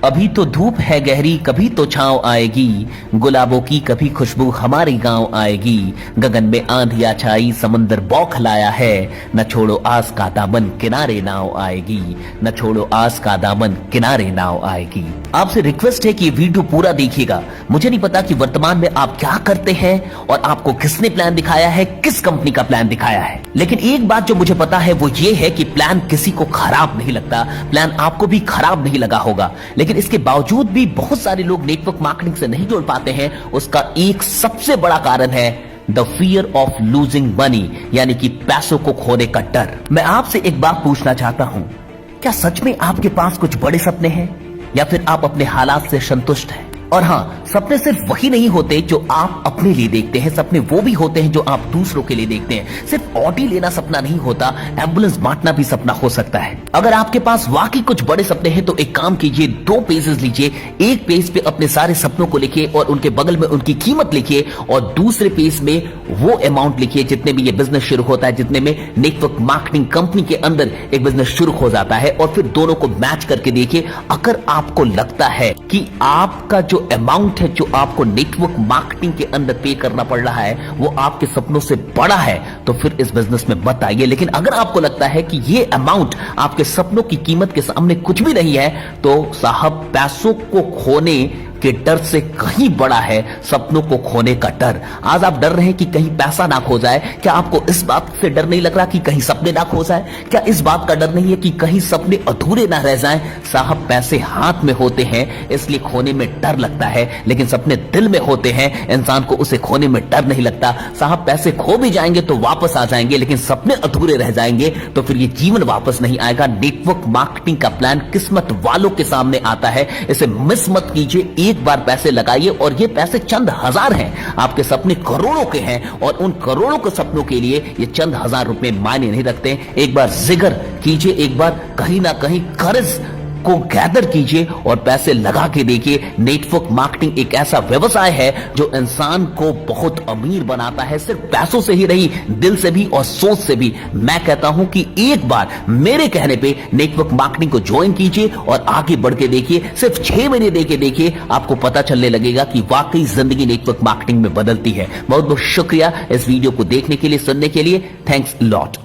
अभी तो धूप है गहरी, कभी तो छांव आएगी, गुलाबों की कभी खुशबू हमारे गांव आएगी। गगन में आंधिया छाई, समंदर बौखलाया है, न छोड़ो आस का दामन किनारे नाव आएगी, न छोड़ो आस का दामन किनारे नाव आएगी। आपसे रिक्वेस्ट है कि ये वीडियो पूरा देखिएगा। मुझे नहीं पता कि वर्तमान में आप क्या करते हैं और आपको किसने प्लान दिखाया है, किस कंपनी का प्लान दिखाया है, लेकिन एक बात जो मुझे पता है वो ये है कि प्लान किसी को खराब नहीं लगता, प्लान आपको भी खराब नहीं लगा होगा। लेकिन इसके बावजूद भी बहुत सारे लोग नेटवर्क मार्केटिंग से नहीं जुड़ पाते हैं। उसका एक सबसे बड़ा कारण है the fear of losing money, यानी कि पैसों को खोने का डर। मैं आपसे एक बात पूछना चाहता हूं, क्या सच में आपके पास कुछ बड़े सपने हैं या फिर आप अपने हालात से संतुष्ट हैं? और हाँ, सपने सिर्फ वही नहीं होते जो आप अपने लिए देखते हैं, सपने वो भी होते हैं जो आप दूसरों के लिए देखते हैं। सिर्फ ऑडी लेना सपना नहीं होता, एम्बुलेंस बांटना भी सपना हो सकता है। अगर आपके पास वाकई कुछ बड़े सपने हैं तो एक काम कीजिए, 2 पेजेस लीजिए। एक पेज पे अपने सारे सपनों को लिखिए और उनके बगल में उनकी कीमत लिखिए, और दूसरे पेज में वो अमाउंट लिखिए जितने में ये बिजनेस शुरू होता है, जितने में नेटवर्क मार्केटिंग कंपनी के अंदर एक बिजनेस शुरू हो जाता है, और फिर दोनों को मैच करके देखिए। अगर आपको लगता है कि आपका जो अमाउंट है जो आपको नेटवर्क मार्केटिंग के अंदर पे करना पड़ रहा है वो आपके सपनों से बड़ा है, तो फिर इस बिजनेस में मत आइए। लेकिन अगर आपको लगता है कि ये अमाउंट आपके सपनों की कीमत के सामने कुछ भी नहीं है, तो साहब, पैसों को खोने के डर से कहीं बड़ा है सपनों को खोने का डर। आज आप डर रहे हैं कि कहीं पैसा ना खो जाए, क्या आपको इस बात से डर नहीं लग रहा कि कहीं सपने ना खो जाए? क्या इस बात का डर नहीं है कि कहीं सपने अधूरे ना रह जाएं? साहब, पैसे हाथ में होते हैं इसलिए खोने में डर लगता है, लेकिन सपने दिल में होते हैं, इंसान को उसे खोने में डर नहीं लगता। साहब, पैसे खो भी जाएंगे तो वापस आ जाएंगे, लेकिन सपने अधूरे रह जाएंगे तो फिर ये जीवन वापस नहीं आएगा। नेटवर्क मार्केटिंग का प्लान किस्मत वालों के सामने आता है, इसे मिस मत कीजिए। एक बार पैसे लगाइए और ये पैसे चंद हजार हैं, आपके सपने करोड़ों के हैं, और उन करोड़ों के सपनों के लिए ये चंद हजार रुपए मायने नहीं रखते। एक बार जिगर कीजिए, एक बार कहीं ना कहीं कर्ज को गैदर कीजिए और पैसे लगा के देखिए। नेटवर्क मार्केटिंग एक ऐसा व्यवसाय है जो इंसान को बहुत अमीर बनाता है, सिर्फ पैसों से ही नहीं, दिल से भी और सोच से भी। मैं कहता हूं कि एक बार मेरे कहने पे नेटवर्क मार्केटिंग को ज्वाइन कीजिए और आगे बढ़ के देखिए। सिर्फ 6 महीने दे के देखिए, आपको पता चलने लगेगा कि वाकई जिंदगी नेटवर्क मार्केटिंग में बदलती है। बहुत बहुत शुक्रिया इस वीडियो को देखने के लिए, सुनने के लिए। Thanks lot.